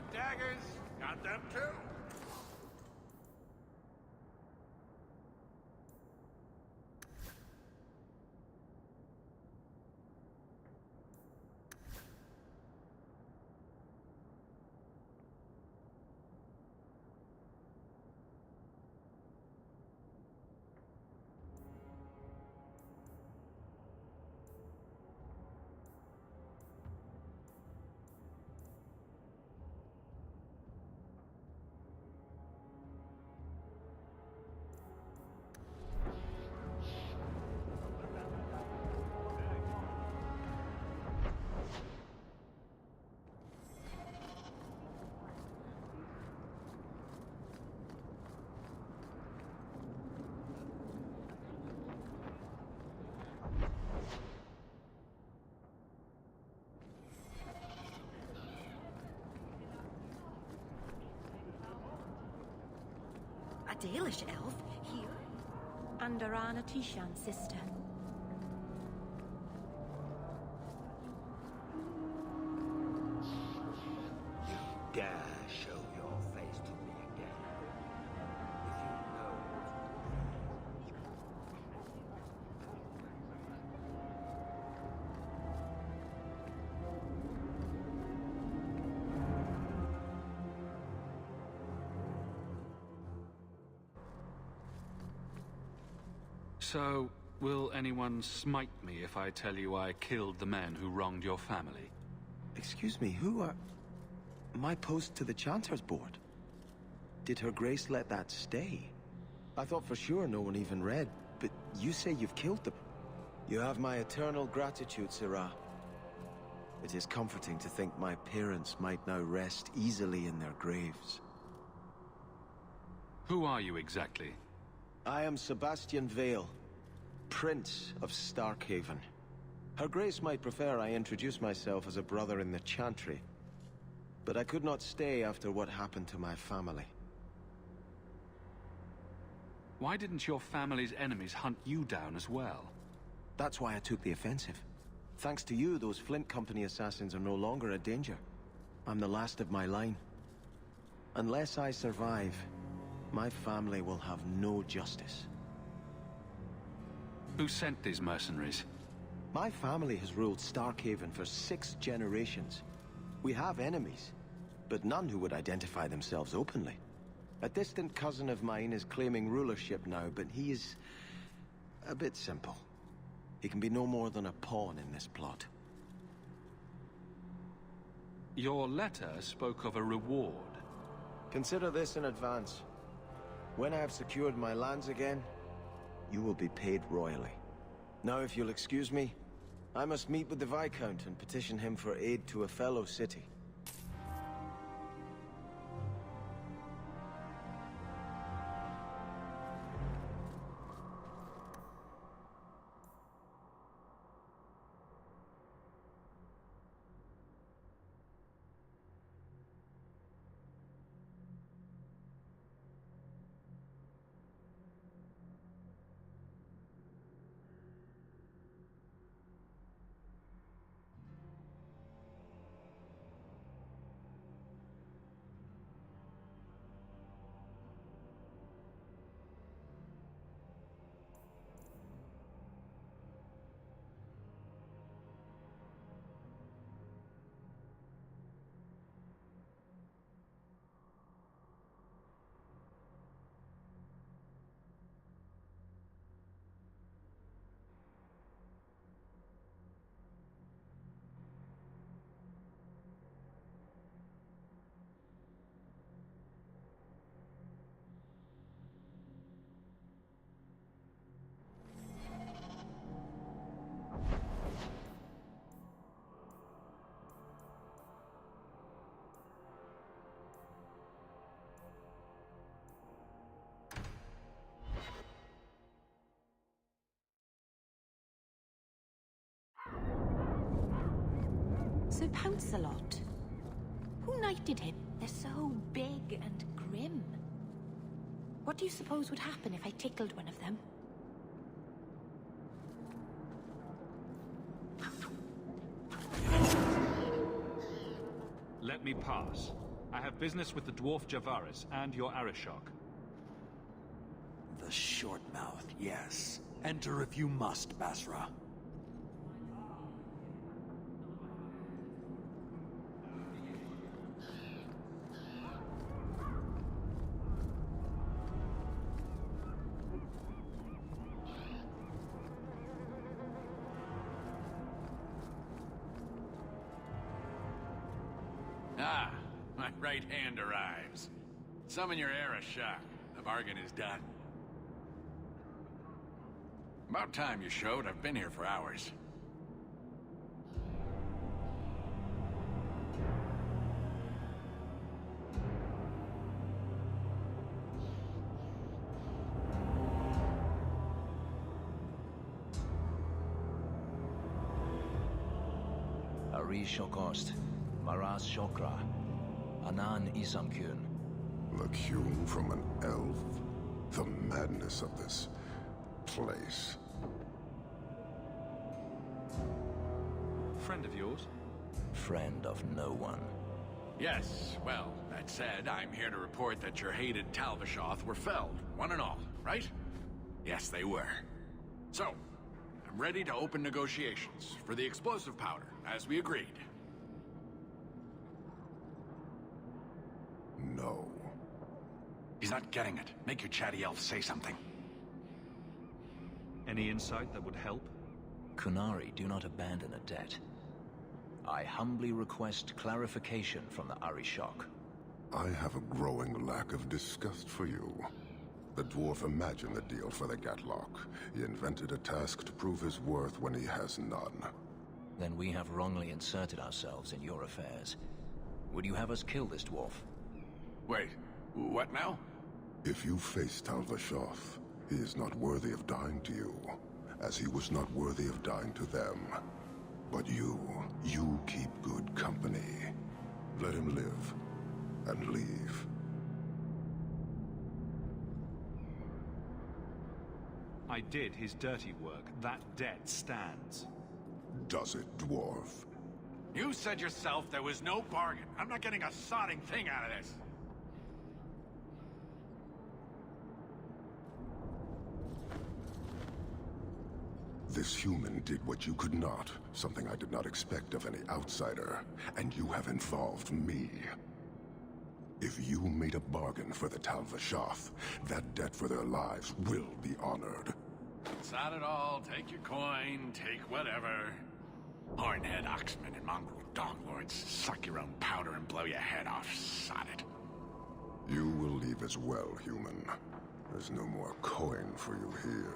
want daggers? Got them too. A Dalish elf here? Andarana Tishan's sister. You dare show your face to me again. If you know So, will anyone smite me if I tell you I killed the men who wronged your family? Excuse me, who are... My post to the Chanter's board? Did Her Grace let that stay? I thought for sure no one even read, but you say you've killed them. You have my eternal gratitude, Sirah. It is comforting to think my parents might now rest easily in their graves. Who are you exactly? I am Sebastian Vale, Prince of Starkhaven. Her Grace might prefer I introduce myself as a brother in the Chantry, but I could not stay after what happened to my family. Why didn't your family's enemies hunt you down as well? That's why I took the offensive. Thanks to you, those Flint Company assassins are no longer a danger. I'm the last of my line. Unless I survive, my family will have no justice. Who sent these mercenaries? My family has ruled Starkhaven for 6 generations. We have enemies, but none who would identify themselves openly. A distant cousin of mine is claiming rulership now, but he is a bit simple. He can be no more than a pawn in this plot. Your letter spoke of a reward. Consider this in advance. When I have secured my lands again, you will be paid royally. Now, if you'll excuse me, I must meet with the Viscount and petition him for aid to a fellow city. Sir Pouncelot. Who knighted him? They're so big and grim. What do you suppose would happen if I tickled one of them? Let me pass. I have business with the dwarf Javaris and your Arishok. The short mouth, yes. Enter if you must, Basra. Ah, my right hand arrives. Summon your Arishok. The bargain is done. About time you showed. I've been here for hours. Ari Shokost, Maras Shokra, Anan Isamkun. Look hewn from an elf? The madness of this place. Friend of yours? Friend of no one. Yes, well, that said, I'm here to report that your hated Talvishoth were felled, one and all, right? Yes, they were. So, I'm ready to open negotiations for the explosive powder, as we agreed. No. He's not getting it. Make your chatty elf say something. Any insight that would help? Kunari do not abandon a debt. I humbly request clarification from the Arishok. I have a growing lack of disgust for you. The dwarf imagined the deal for the Gatlock. He invented a task to prove his worth when he has none. Then we have wrongly inserted ourselves in your affairs. Would you have us kill this dwarf? Wait, what now? If you face Talvishoth, he is not worthy of dying to you, as he was not worthy of dying to them. But you keep good company. Let him live, and leave. I did his dirty work. That debt stands. Does it, dwarf? You said yourself there was no bargain. I'm not getting a sodding thing out of this. This human did what you could not, something I did not expect of any outsider, and you have involved me. If you made a bargain for the Talvishoth, that debt for their lives will be honored. Sod it all, take your coin, take whatever. Hornhead Oxman and mongrel doglords, suck your own powder and blow your head off, sod it. You will leave as well, human. There's no more coin for you here.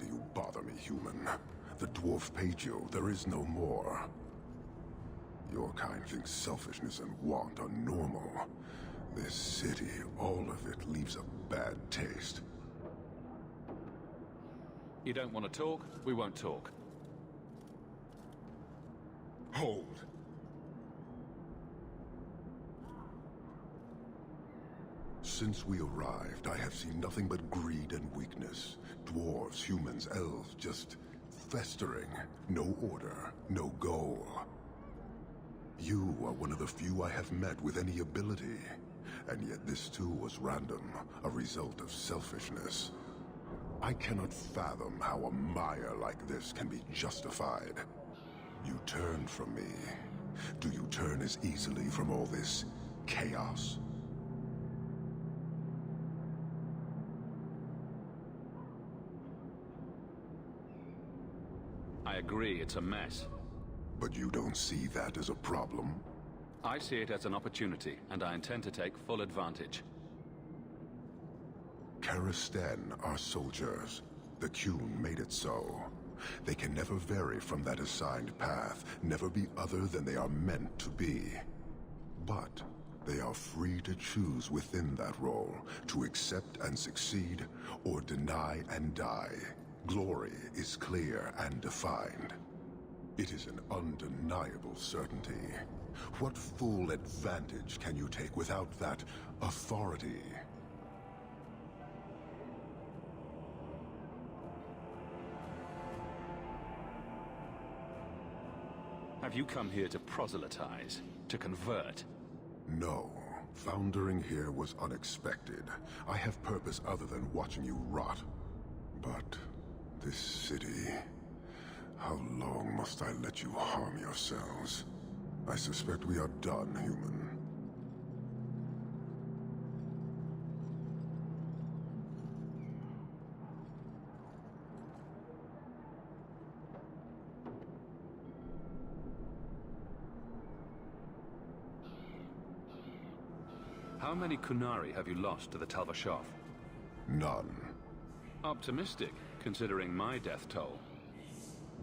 do you bother me, human? The dwarf Pajo, there is no more. Your kind thinks selfishness and want are normal. This city, all of it, leaves a bad taste. You don't want to talk? We won't talk. Hold! Since we arrived, I have seen nothing but greed and weakness. Dwarves, humans, elves, just festering. No order, no goal. You are one of the few I have met with any ability. And yet this too was random, a result of selfishness. I cannot fathom how a mire like this can be justified. You turned from me. Do you turn as easily from all this chaos? I agree, it's a mess. But you don't see that as a problem? I see it as an opportunity, and I intend to take full advantage. Karasten are soldiers. The Qun made it so. They can never vary from that assigned path, never be other than they are meant to be. But they are free to choose within that role, to accept and succeed, or deny and die. Glory is clear and defined. It is an undeniable certainty. What full advantage can you take without that authority? Have you come here to proselytize? To convert? No. Foundering here was unexpected. I have purpose other than watching you rot. But this city... how long must I let you harm yourselves? I suspect we are done, human. How many Qunari have you lost to the Tal Vashoth? None. Optimistic, considering my death toll.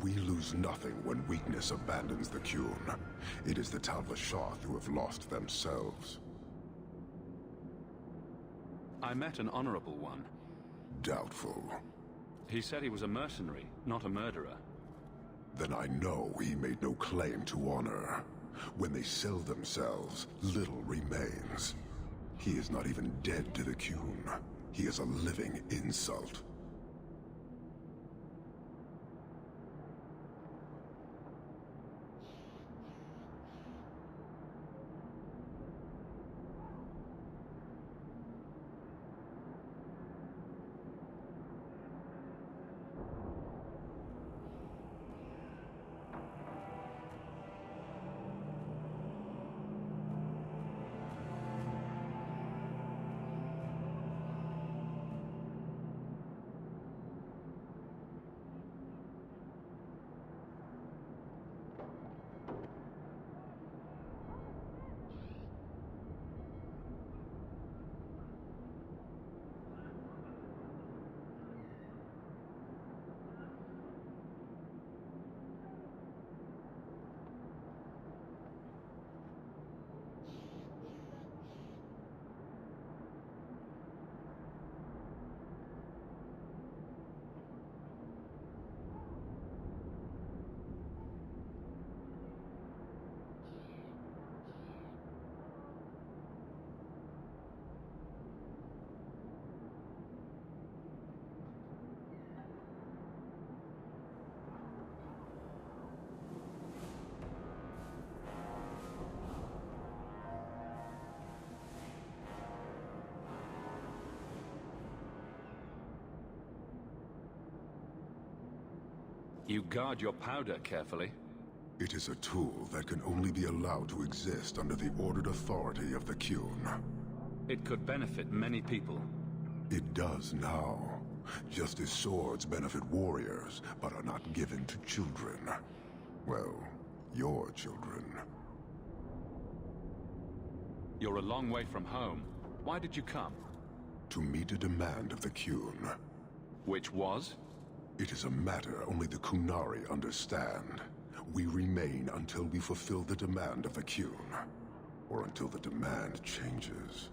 We lose nothing when weakness abandons the Qun. It is the Tal Vashoth who have lost themselves. I met an honorable one. Doubtful. He said he was a mercenary, not a murderer. Then I know he made no claim to honor. When they sell themselves, little remains. He is not even dead to the Qun. He is a living insult. You guard your powder carefully. It is a tool that can only be allowed to exist under the ordered authority of the Qun. It could benefit many people. It does now. Just as swords benefit warriors, but are not given to children. Well, your children. You're a long way from home. Why did you come? To meet a demand of the Qun. Which was? It is a matter only the Qunari understand. We remain until we fulfill the demand of the Qun. Or until the demand changes.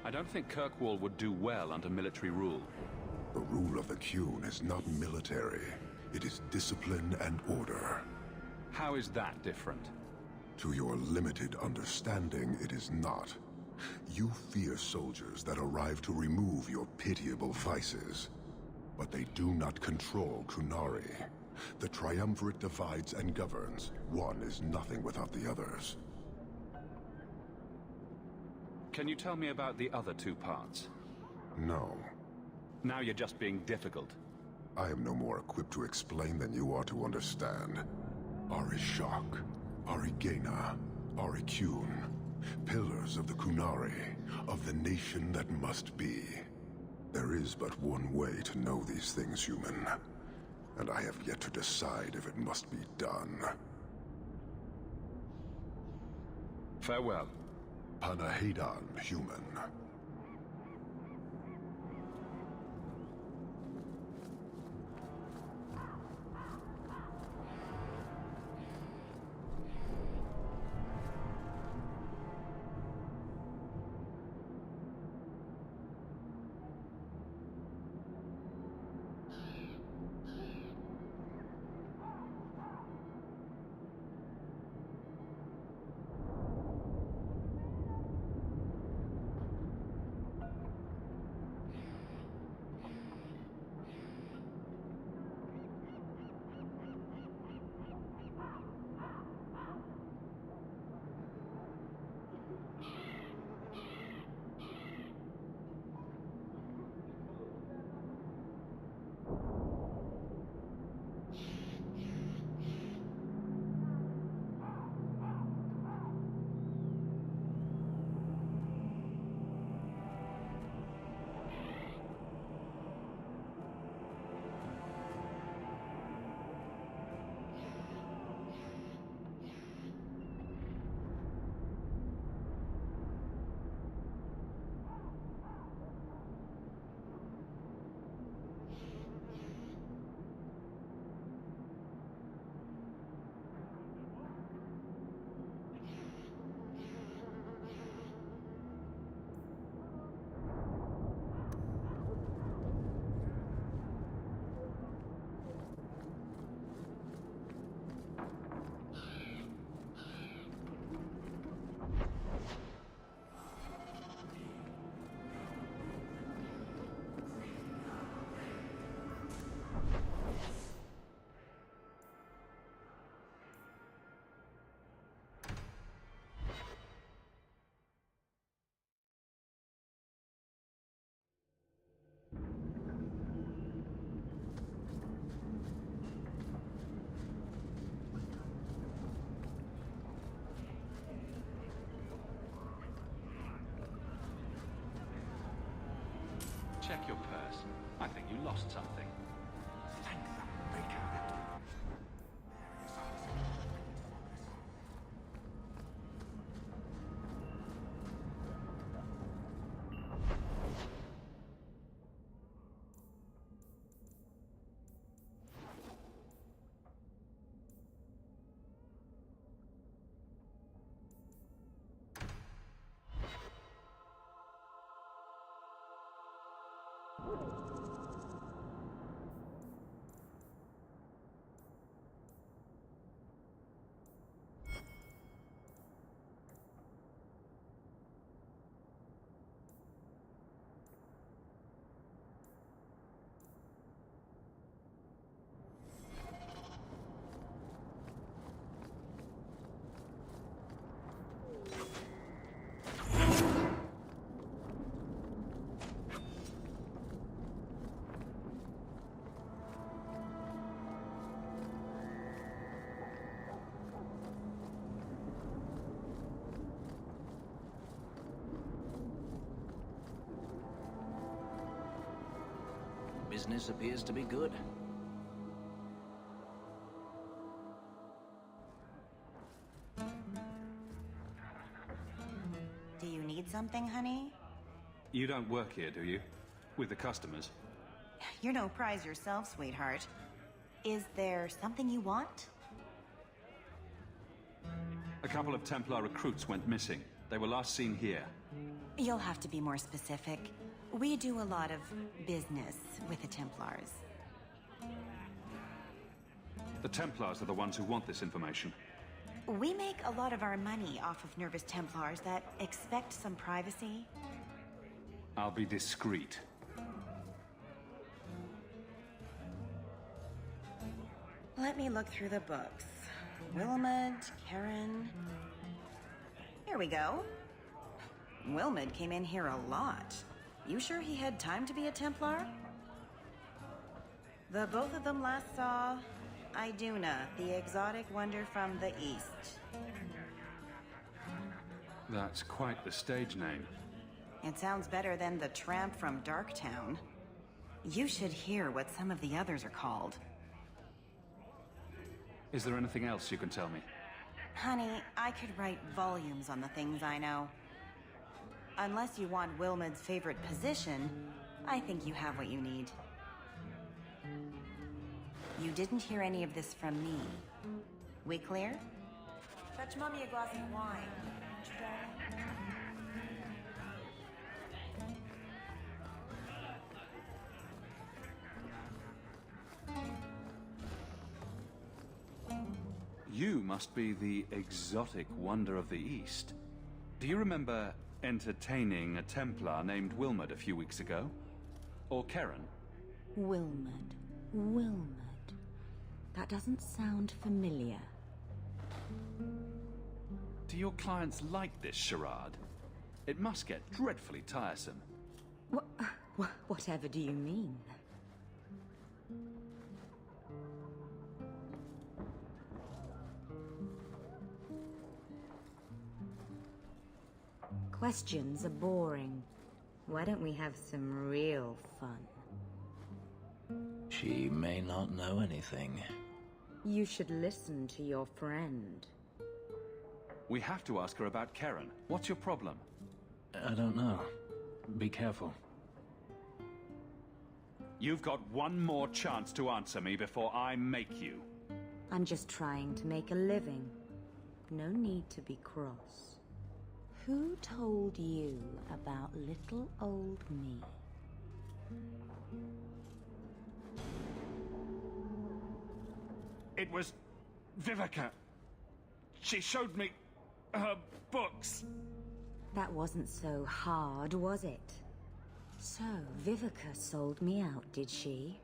I don't think Kirkwall would do well under military rule. The rule of the Qun is not military. It is discipline and order. How is that different? To your limited understanding, it is not. You fear soldiers that arrive to remove your pitiable vices. But they do not control Qunari. The Triumvirate divides and governs. One is nothing without the others. Can you tell me about the other two parts? No. Now you're just being difficult. I am no more equipped to explain than you are to understand. Arishok, Arigena, Ariqun, pillars of the Qunari, of the nation that must be. There is but one way to know these things, human. And I have yet to decide if it must be done. Farewell. Panahedan, human. Check your purse. I think you lost something. Thank the baker. Business appears to be good. Do you need something, honey? You don't work here, do you? with the customers. You're no prize yourself, sweetheart. Is there something you want? A couple of Templar recruits went missing. They were last seen here. You'll have to be more specific. We do a lot of business with the Templars. The Templars are the ones who want this information. We make a lot of our money off of nervous Templars that expect some privacy. I'll be discreet. Let me look through the books. Wilmot, Karen... Here we go. Wilmot came in here a lot. You sure he had time to be a Templar? The both of them last saw Iduna, the exotic wonder from the east. That's quite the stage name. It sounds better than the tramp from Darktown. You should hear what some of the others are called. Is there anything else you can tell me? Honey, I could write volumes on the things I know. Unless you want Wilmot's favorite position, I think you have what you need. You didn't hear any of this from me. We clear? Fetch Mommy a glass of wine. You must be the exotic wonder of the East. Do you remember entertaining a Templar named Wilmot a few weeks ago? Or Karen? Wilmot. Wilmot. That doesn't sound familiar. Do your clients like this charade? It must get dreadfully tiresome. Whatever do you mean? Questions are boring. Why don't we have some real fun? She may not know anything. You should listen to your friend. We have to ask her about Karen. What's your problem? I don't know. Be careful. You've got one more chance to answer me before I make you. I'm just trying to make a living. No need to be cross. Who told you about little old me? It was Vivica. She showed me her books. That wasn't so hard, was it? So, Vivica sold me out, did she?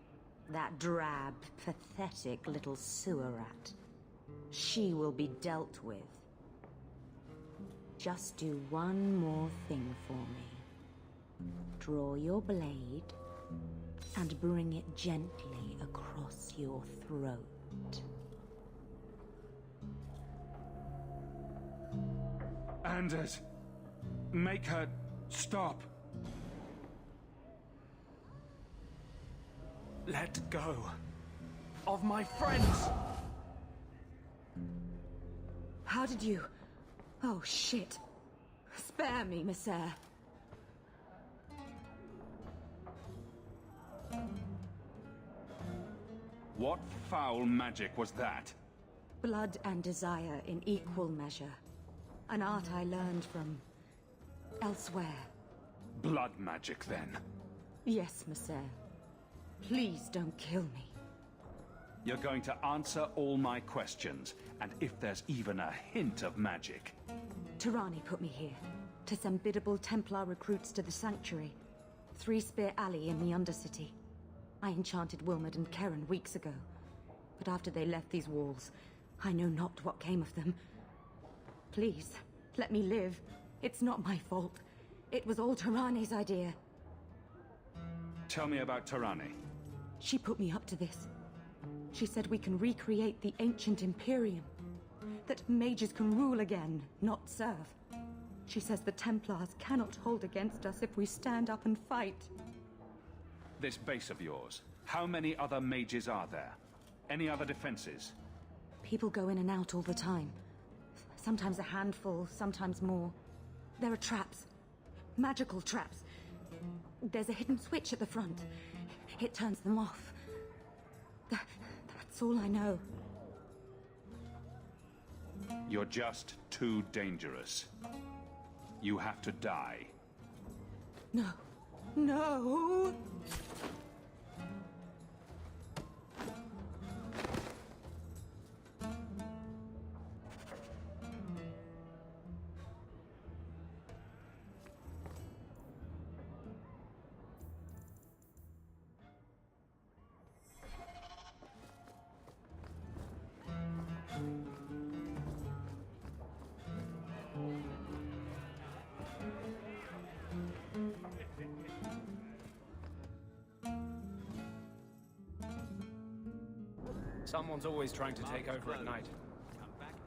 That drab, pathetic little sewer rat. She will be dealt with. Just do one more thing for me. Draw your blade and bring it gently across your throat. Anders, make her stop. Let go of my friends. How did you... Oh, shit. Spare me, Messere. What foul magic was that? Blood and desire in equal measure. An art I learned from... elsewhere. Blood magic, then? Yes, Messere. Please don't kill me. You're going to answer all my questions, and if there's even a hint of magic... Tirani put me here, to send biddable Templar recruits to the Sanctuary. Three Spear Alley in the Undercity. I enchanted Wilmot and Karen weeks ago. But after they left these walls, I know not what came of them. Please, let me live. It's not my fault. It was all Tirani's idea. Tell me about Tirani. She put me up to this. She said we can recreate the ancient Imperium. That mages can rule again, not serve. She says the Templars cannot hold against us if we stand up and fight. This base of yours, how many other mages are there? Any other defenses? People go in and out all the time. Sometimes a handful, sometimes more. There are traps. Magical traps. There's a hidden switch at the front. It turns them off. That's all I know. You're just too dangerous. You have to die. No. No! Someone's always trying to take over at night,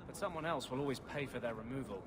but someone else will always pay for their removal.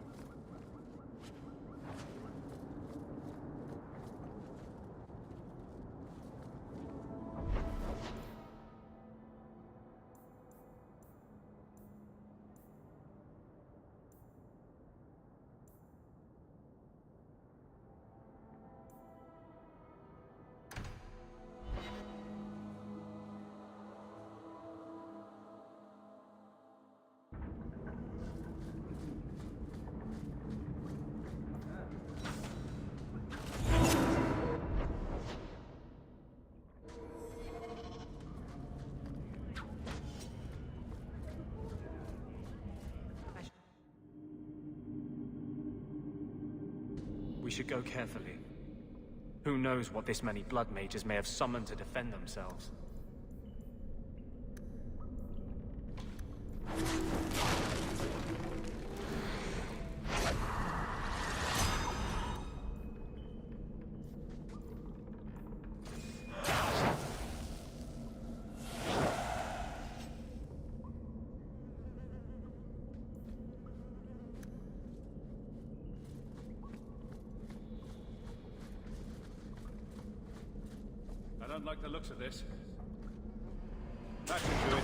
We should go carefully. Who knows what this many blood mages may have summoned to defend themselves? I don't like the looks of this. That should do it.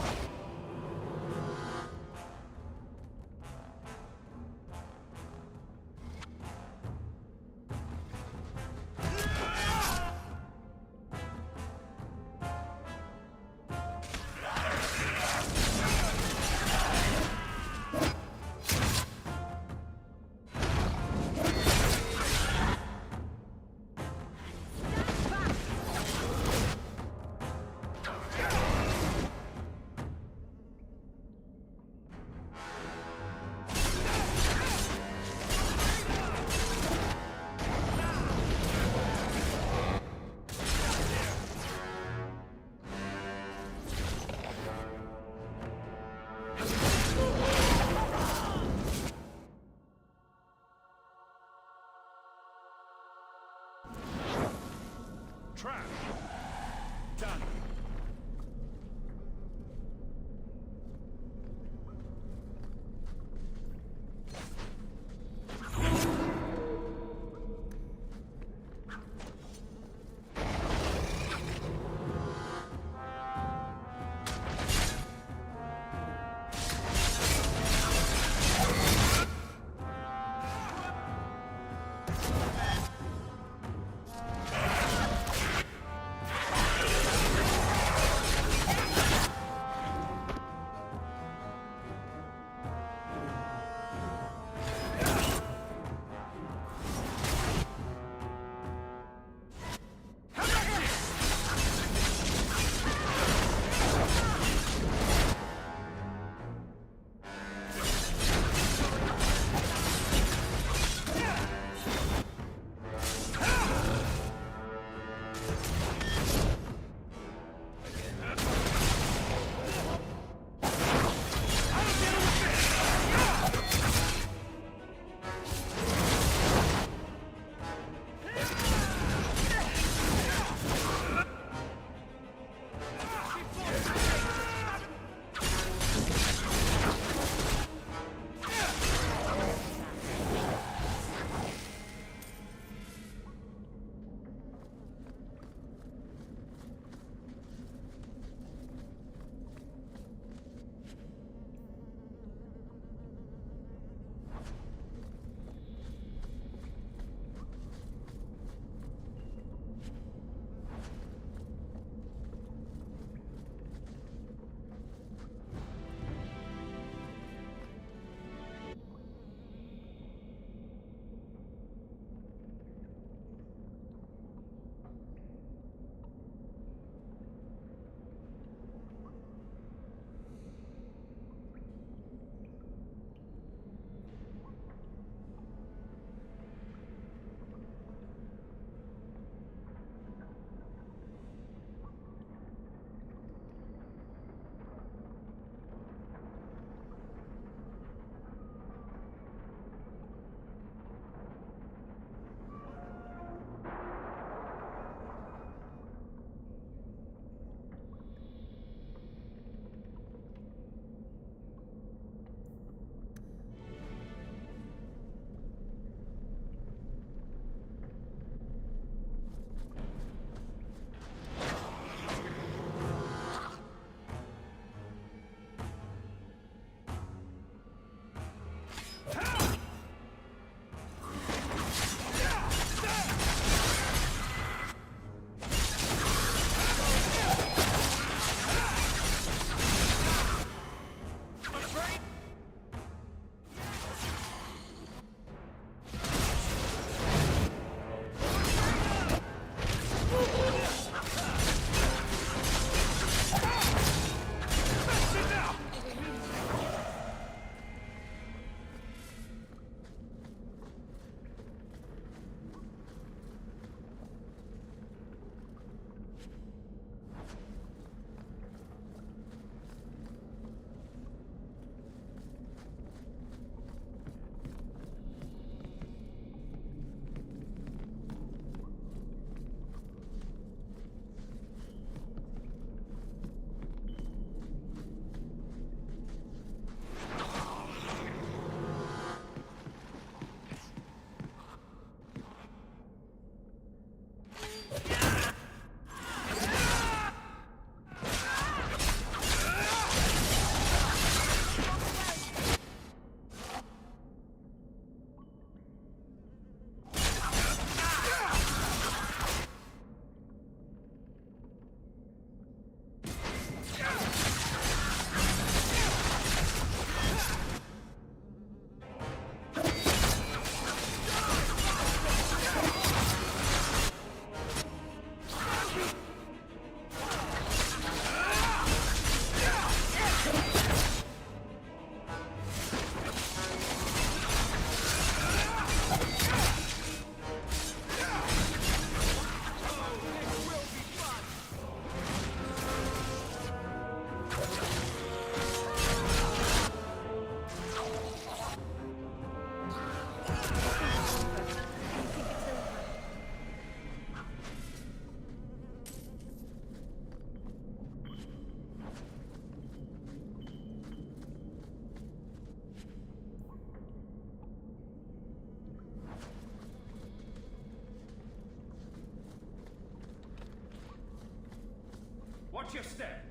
Watch your step.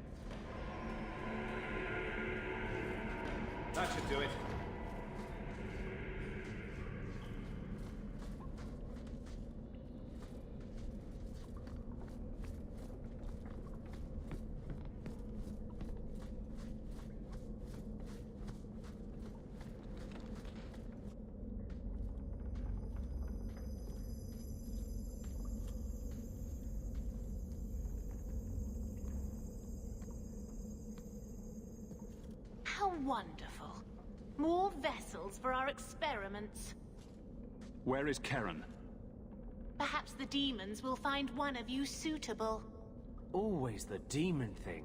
That should do it. How wonderful. More vessels for our experiments. Where is Karen? Perhaps the demons will find one of you suitable. Always the demon thing.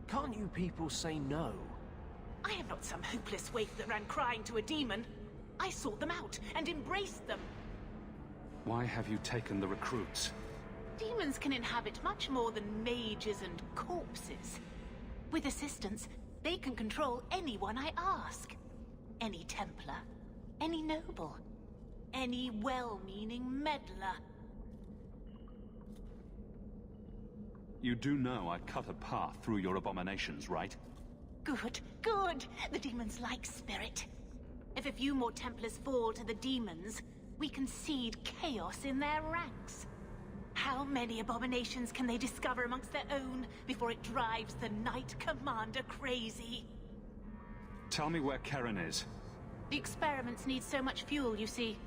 Can't you people say no? I am not some hopeless waif that ran crying to a demon. I sought them out and embraced them. Why have you taken the recruits? Demons can inhabit much more than mages and corpses. With assistance, they can control anyone I ask. Any Templar, any noble, any well-meaning meddler. You do know I cut a path through your abominations, right? Good, good. The demons like spirit. If a few more Templars fall to the demons, we can seed chaos in their ranks. How many abominations can they discover amongst their own before it drives the Knight Commander crazy? Tell me where Karen is. The experiments need so much fuel, you see.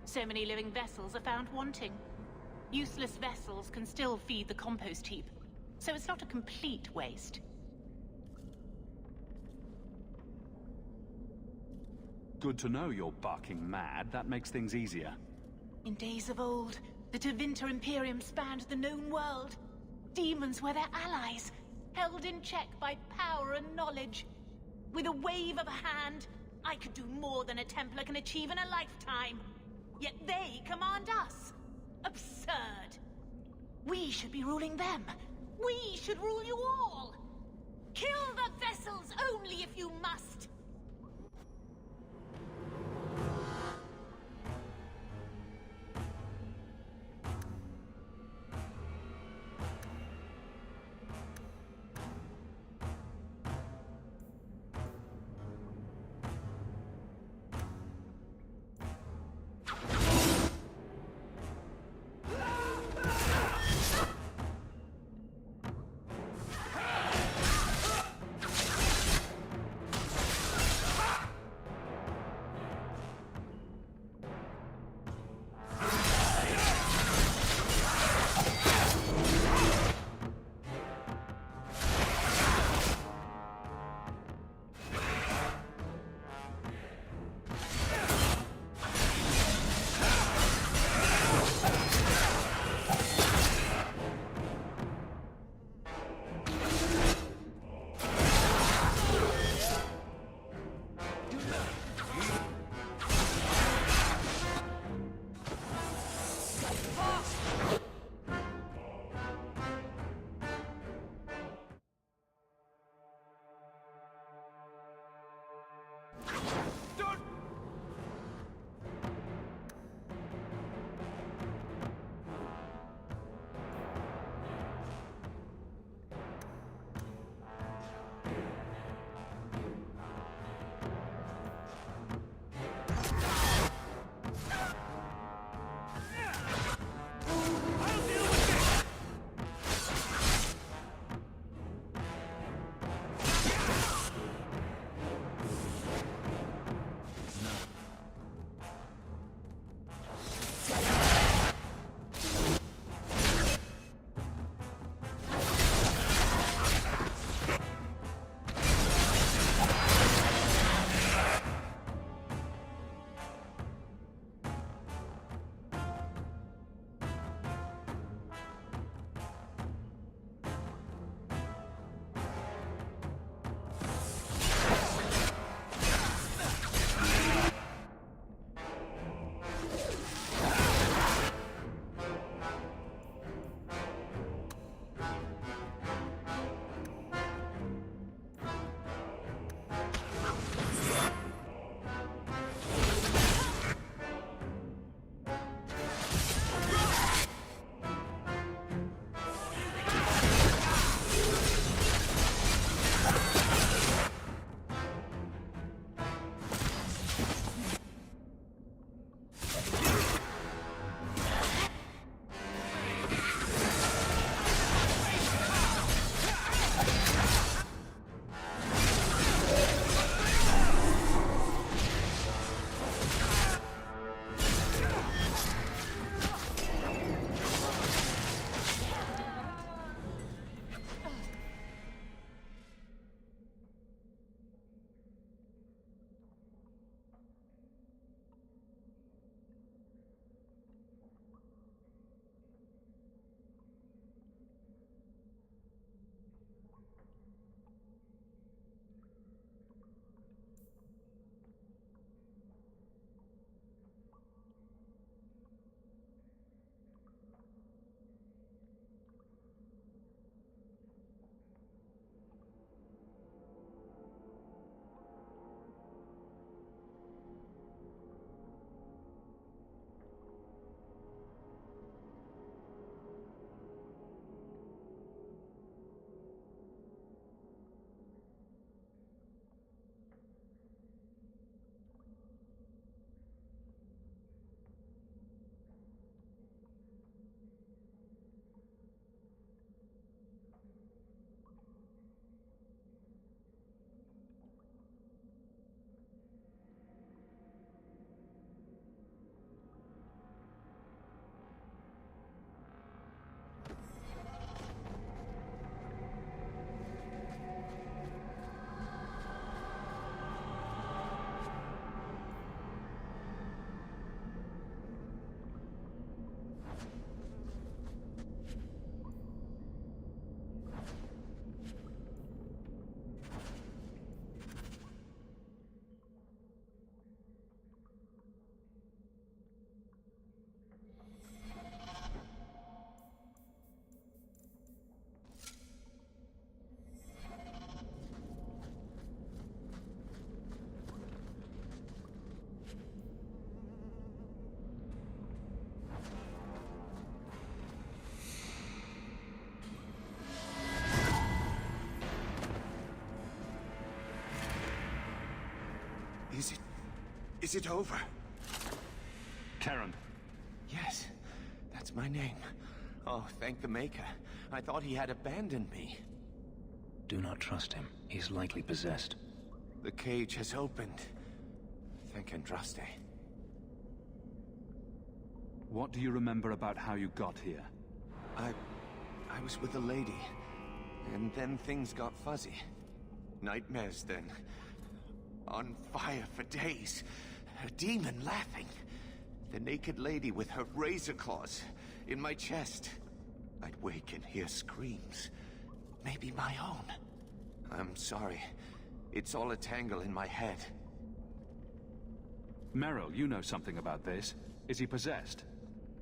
So many living vessels are found wanting. Useless vessels can still feed the compost heap, so it's not a complete waste. Good to know you're barking mad. That makes things easier. In days of old, the Tevinter Imperium spanned the known world. Demons were their allies, held in check by power and knowledge. With a wave of a hand, I could do more than a Templar can achieve in a lifetime. Yet they command us. Absurd. We should be ruling them. We should rule you all. Kill the vessels only if you must. Is it over? Karen. Yes, that's my name. Oh, thank the Maker. I thought he had abandoned me. Do not trust him. He's likely possessed. The cage has opened. Thank Andraste. What do you remember about how you got here? I was with a lady, and then things got fuzzy. Nightmares then. On fire for days. A demon laughing. The naked lady with her razor claws in my chest. I'd wake and hear screams. Maybe my own. I'm sorry. It's all a tangle in my head. Meryl, you know something about this. Is he possessed?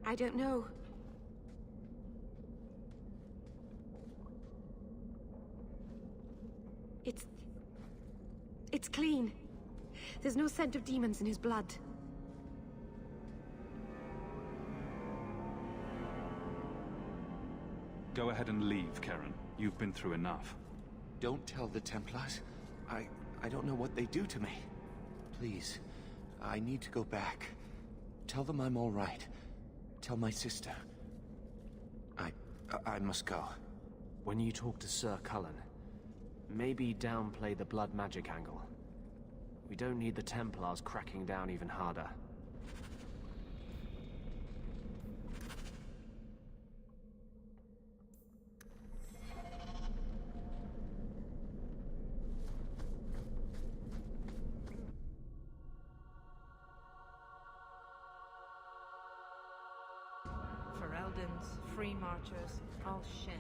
I don't know. It's clean. There's no scent of demons in his blood. Go ahead and leave, Karen. You've been through enough. Don't tell the Templars. I don't know what they do to me. Please, I need to go back. Tell them I'm all right. Tell my sister. I must go. When you talk to Sir Cullen, maybe downplay the blood magic angle. We don't need the Templars cracking down even harder. Fereldans, Free Marchers, Al Shin.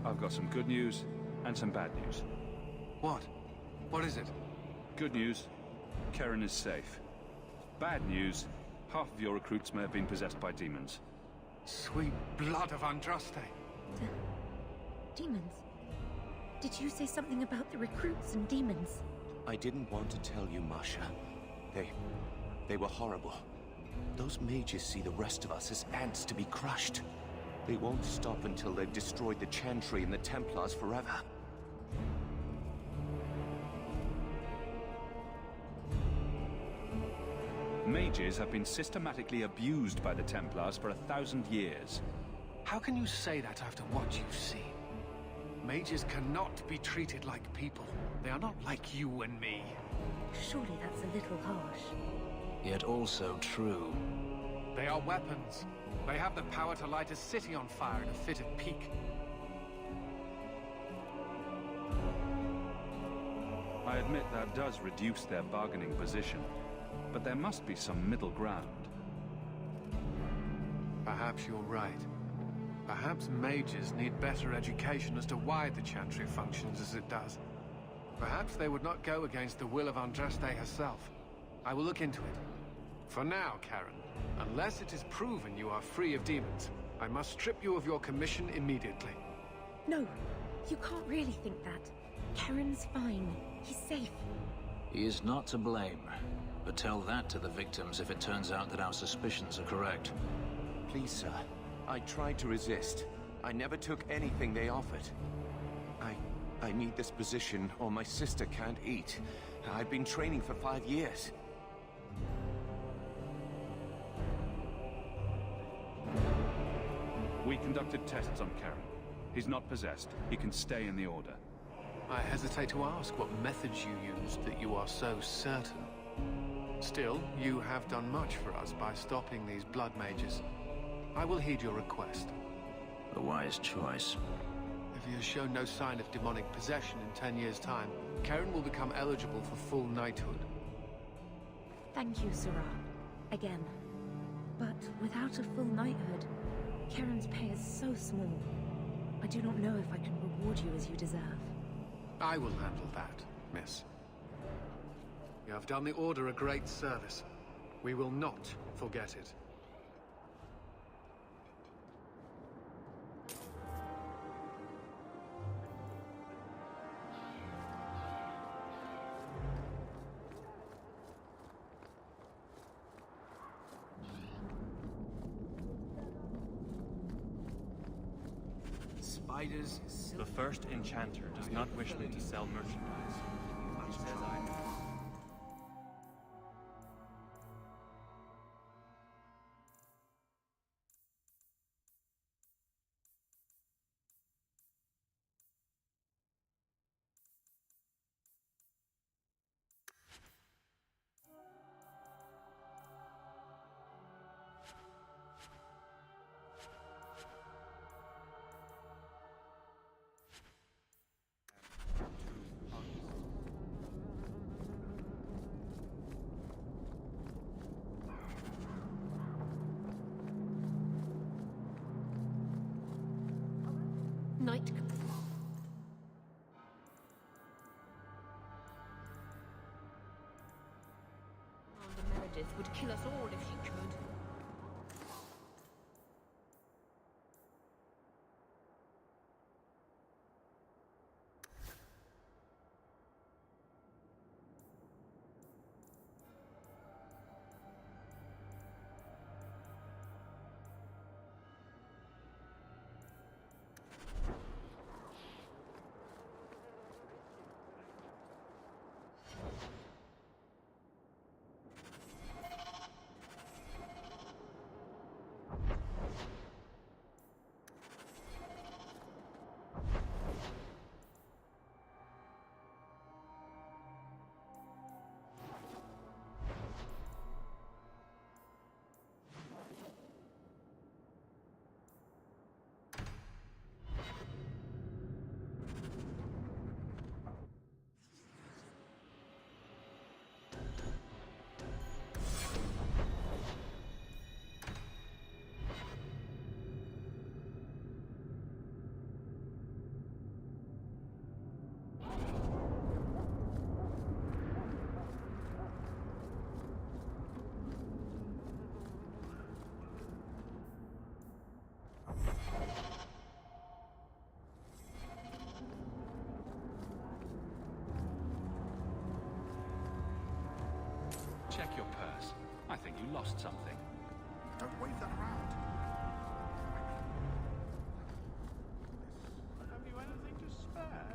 I've got some good news and some bad news. What? What is it? Good news, Karen is safe. Bad news, half of your recruits may have been possessed by demons. Sweet blood of Andraste. Demons? Did you say something about the recruits and demons? I didn't want to tell you, Masha. They were horrible. Those mages see the rest of us as ants to be crushed. They won't stop until they've destroyed the Chantry and the Templars forever. Mages have been systematically abused by the Templars for 1,000 years. How can you say that after what you've seen? Mages cannot be treated like people. They are not like you and me. Surely that's a little harsh. Yet also true. They are weapons. They have the power to light a city on fire in a fit of pique. I admit that does reduce their bargaining position, but there must be some middle ground. Perhaps you're right. Perhaps mages need better education as to why the Chantry functions as it does. Perhaps they would not go against the will of Andraste herself. I will look into it. For now, Karen, unless it is proven you are free of demons, I must strip you of your commission immediately. No, you can't really think that. Karen's fine. He's safe. He is not to blame. But tell that to the victims if it turns out that our suspicions are correct. Please, sir. I tried to resist. I never took anything they offered. I need this position, or my sister can't eat. I've been training for 5 years. We conducted tests on Karen. He's not possessed. He can stay in the Order. I hesitate to ask what methods you used that you are so certain. Still, you have done much for us by stopping these blood mages. I will heed your request. A wise choice. If he has shown no sign of demonic possession in 10 years' time, Karen will become eligible for full knighthood. Thank you, Sirah. Again. But without a full knighthood, Karen's pay is so small. I do not know if I can reward you as you deserve. I will handle that, miss. You have done the Order a great service. We will not forget it. spiders, The first enchanter does not wish me to sell merchandise. He says I... Night. Commander Meredith would kill us all if she could. Check your purse. I think you lost something. Don't wave that around. Have you anything to spare?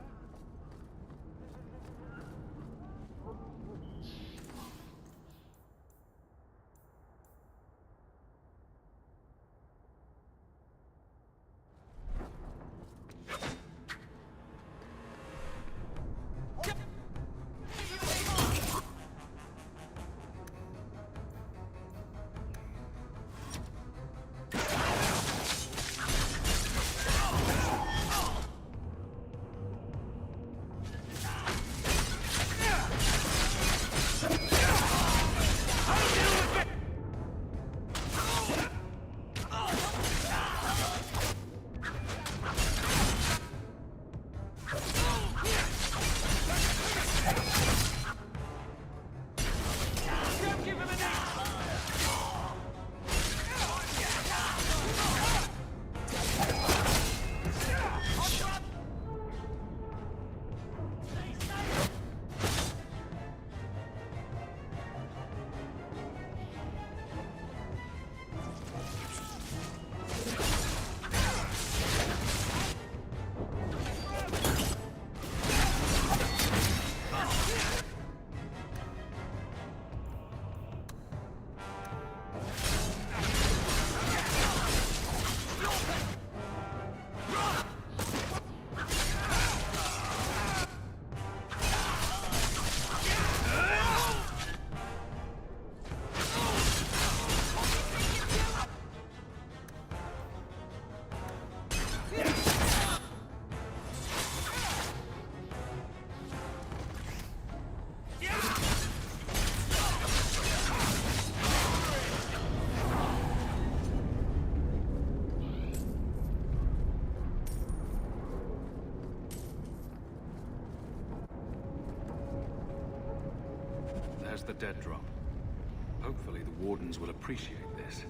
There's the dead drop. Hopefully the Wardens will appreciate this.